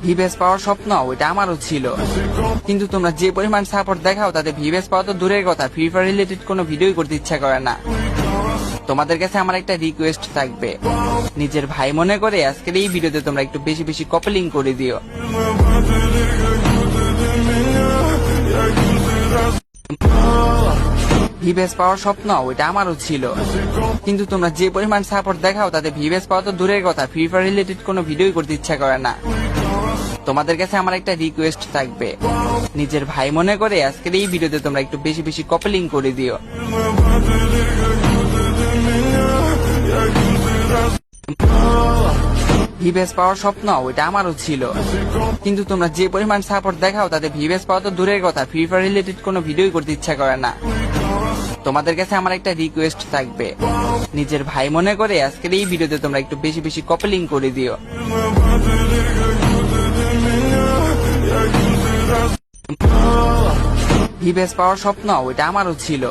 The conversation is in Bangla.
ভিভেস পাওয়ার স্বপ্ন ওইটা আমারও ছিল, কিন্তু তোমরা যে পরিমাণ সাপোর্ট দেখাও তাতে ভিভেস পাওয়া তো দূরের কথা, ফ্রি ফায়ার রিলেটেড কোনো ভিডিওই করতে ইচ্ছা করে না। তোমাদের কাছে আমার একটা রিকোয়েস্ট থাকবে, নিজের ভাই মনে করে আজকের এই ভিডিওতে তোমরা একটু বেশি বেশি কপলিং করে দিও। ভিভেস পাওয়ার স্বপ্ন ওইটা আমারও ছিল, কিন্তু তোমরা যে পরিমাণ সাপোর্ট দেখাও তাতে ভিভেস পাওয়া তো দূরের কথা, ফ্রি ফায়ার রিলেটেড কোনো ভিডিওই করতে ইচ্ছা করে না। তোমাদের কাছে আমার একটা রিকোয়েস্ট থাকবে, নিজের ভাই মনে করে আজকের এই ভিডিওতে তোমরা একটু বেশি বেশি কপলিং করে দিও। ভিভেস পাওয়ার স্বপ্ন ওইটা আমারও ছিল, কিন্তু তোমরা যে পরিমাণ সাপোর্ট দেখাও তাতে ভিভেস পাওয়া তো দূরের কথা, ফ্রি ফায়ার রিলেটেড কোনো ভিডিওই করতে ইচ্ছা করে না। তোমাদের কাছে আমার একটা রিকোয়েস্ট থাকবে, নিজের ভাই মনে করে আজকের এই ভিডিওতে তোমরা একটু বেশি বেশি কপলিং করে দিও। ভিভেস পাওয়ার স্বপ্ন ওইটা আমারও ছিল।